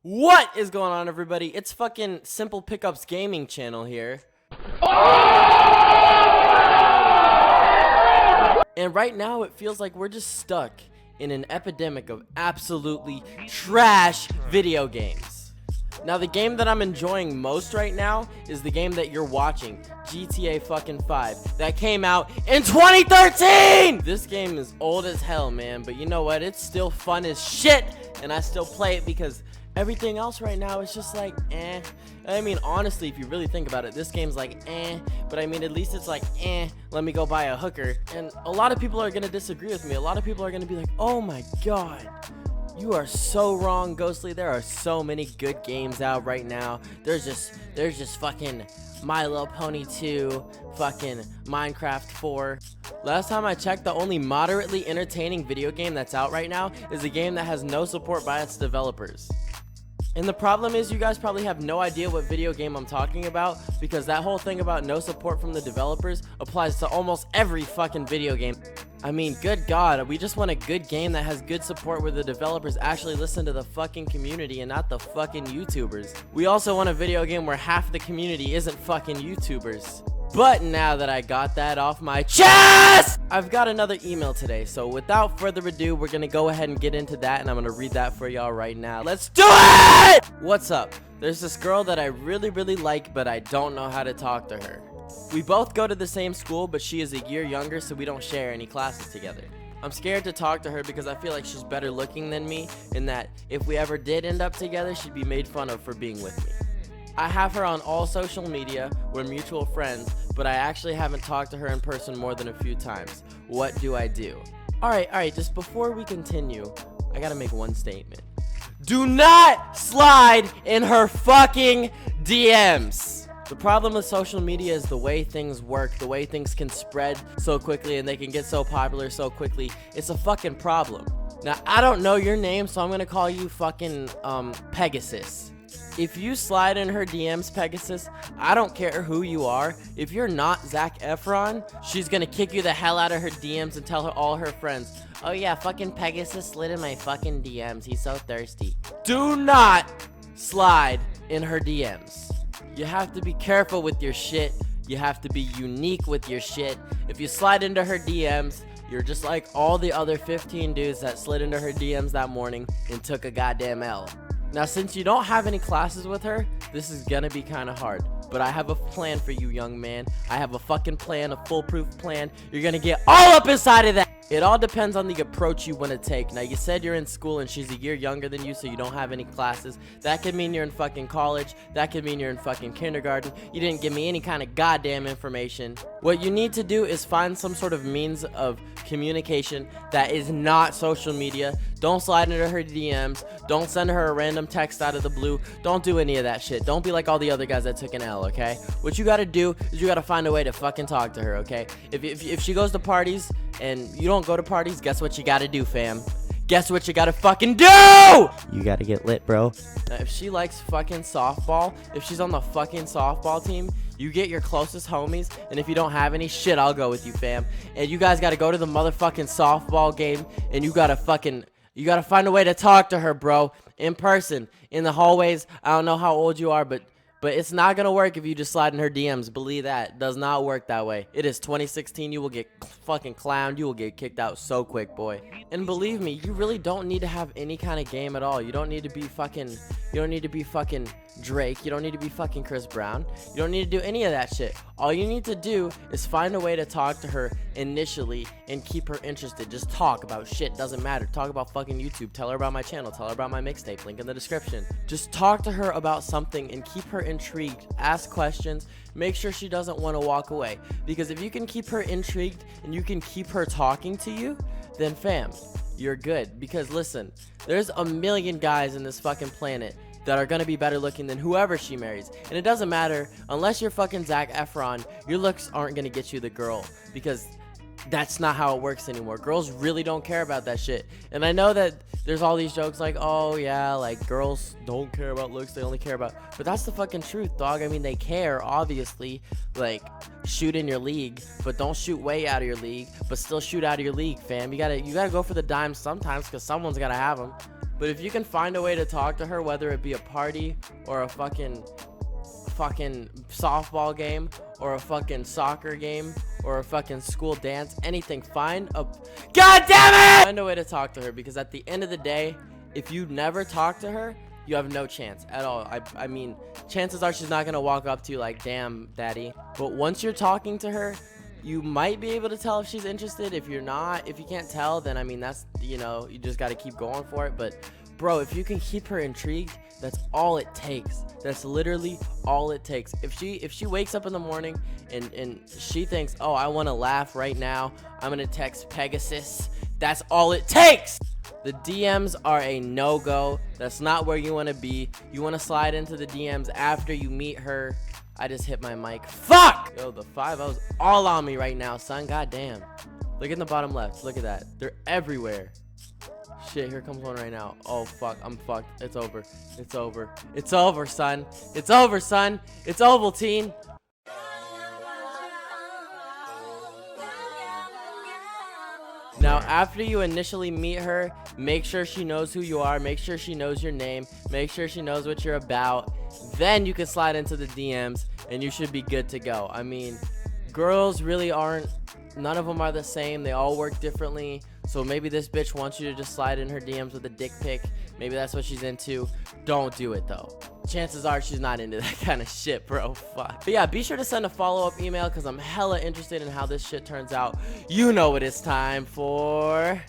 What is going on, everybody? It's fucking Simple Pickups Gaming channel here. And right now it feels like we're just stuck in an epidemic of absolutely trash video games. Now the game that I'm enjoying most right now is the game that you're watching, GTA fucking 5, that came out in 2013! This game is old as hell, man, but you know what? It's still fun as shit, and I still play it because everything else right now is just like, eh. I mean, honestly, if you really think about it, this game's like, eh. But I mean, at least it's like, eh, let me go buy a hooker. And a lot of people are gonna disagree with me. A lot of people are gonna be like, oh my god, you are so wrong, Ghostly. There are so many good games out right now. There's just fucking My Little Pony 2, fucking Minecraft 4. Last time I checked, the only moderately entertaining video game that's out right now is a game that has no support by its developers. And the problem is, you guys probably have no idea what video game I'm talking about, because that whole thing about no support from the developers applies to almost every fucking video game. I mean, good god, we just want a good game that has good support where the developers actually listen to the fucking community and not the fucking YouTubers. We also want a video game where half the community isn't fucking YouTubers. But now that I got that off my chest, I've got another email today. So without further ado, we're gonna go ahead and get into that, and I'm gonna read that for y'all right now. Let's do it! What's up? There's this girl that I really like, but I don't know how to talk to her. We both go to the same school, but she is a year younger, so we don't share any classes together. I'm scared to talk to her because I feel like she's better looking than me, and that if we ever did end up together, she'd be made fun of for being with me. I have her on all social media, we're mutual friends, but I actually haven't talked to her in person more than a few times. What do I do? Alright, just before we continue, I gotta make one statement. Do not slide in her fucking DMs! The problem with social media is the way things work, the way things can spread so quickly and they can get so popular so quickly. It's a fucking problem. Now, I don't know your name, so I'm gonna call you fucking, Pegasus. If you slide in her DMs, Pegasus, I don't care who you are. If you're not Zac Efron, she's gonna kick you the hell out of her DMs and tell her all her friends, oh yeah, fucking Pegasus slid in my fucking DMs. He's so thirsty. Do not slide in her DMs. You have to be careful with your shit. You have to be unique with your shit. If you slide into her DMs, you're just like all the other 15 dudes that slid into her DMs that morning and took a goddamn L. Now, since you don't have any classes with her, this is gonna be kind of hard. But I have a plan for you, young man. I have a fucking plan, a foolproof plan. You're gonna get all up inside of that. It all depends on the approach you want to take. Now, you said you're in school and she's a year younger than you, so you don't have any classes. That could mean you're in fucking college. That could mean you're in fucking kindergarten. You didn't give me any kind of goddamn information. What you need to do is find some sort of means of communication that is not social media. Don't slide into her DMs. Don't send her a random text out of the blue. Don't do any of that shit. Don't be like all the other guys that took an L, okay? What you gotta do is you gotta find a way to fucking talk to her, okay? If she goes to parties and you don't go to parties, guess what you gotta do, fam? Guess what you gotta fucking do? You gotta get lit, bro. Now, if she likes fucking softball, if she's on the fucking softball team, you get your closest homies, and if you don't have any, shit, I'll go with you, fam. And you guys gotta go to the motherfucking softball game, and you gotta find a way to talk to her, bro. In person, in the hallways. I don't know how old you are, but it's not gonna work if you just slide in her DMs. Believe that. It does not work that way. It is 2016. You will get fucking clowned. You will get kicked out so quick, boy. And believe me, you really don't need to have any kind of game at all. You don't need to be fucking Drake. You don't need to be fucking Chris Brown. You don't need to do any of that shit. All you need to do is find a way to talk to her initially and keep her interested. Just talk about shit. Doesn't matter. Talk about fucking YouTube. Tell her about my channel. Tell her about my mixtape. Link in the description. Just talk to her about something and keep her intrigued. Ask questions. Make sure she doesn't want to walk away. Because if you can keep her intrigued and you can keep her talking to you, then fam, you're good. Because listen, there's a million guys in this fucking planet that are gonna be better looking than whoever she marries. And it doesn't matter, unless you're fucking Zac Efron, your looks aren't gonna get you the girl, because that's not how it works anymore. Girls really don't care about that shit. And I know that there's all these jokes like, oh yeah, like girls don't care about looks, they only care about, but that's the fucking truth, dog. I mean, they care, obviously. Like, shoot in your league, but don't shoot way out of your league, but still shoot out of your league, fam. You gotta go for the dimes sometimes, because someone's gotta have them. But if you can find a way to talk to her, whether it be a party or a fucking softball game or a fucking soccer game or a fucking school dance, anything, find a way to talk to her, because at the end of the day, if you never talk to her, you have no chance at all. I mean, chances are she's not gonna walk up to you like, damn, daddy. But once you're talking to her, you might be able to tell if she's interested. If you're not, if you can't tell, then I mean, that's, you know, you just got to keep going for it. But bro, if you can keep her intrigued, that's all it takes. That's literally all it takes. If she wakes up in the morning and she thinks, oh, I want to laugh right now, I'm gonna text Pegasus, that's all it takes. The DMs are a no-go. That's not where you want to be. You want to slide into the DMs after you meet her. I just hit my mic. Fuck! Yo, the 5-0's all on me right now, son. Goddamn. Look in the bottom left. Look at that. They're everywhere. Shit, here comes one right now. Oh, fuck. I'm fucked. It's over. It's over. It's over, son. It's over, son. It's Ovaltine. Now, after you initially meet her, make sure she knows who you are. Make sure she knows your name. Make sure she knows what you're about. Then you can slide into the DMs and you should be good to go. I mean, girls really aren't, none of them are the same. They all work differently. So maybe this bitch wants you to just slide in her DMs with a dick pic. Maybe that's what she's into. Don't do it though. Chances are she's not into that kind of shit, bro. Fuck. But yeah, be sure to send a follow-up email because I'm hella interested in how this shit turns out. You know what it's time for.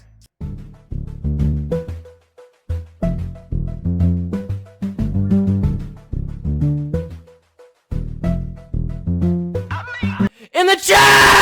In the chat!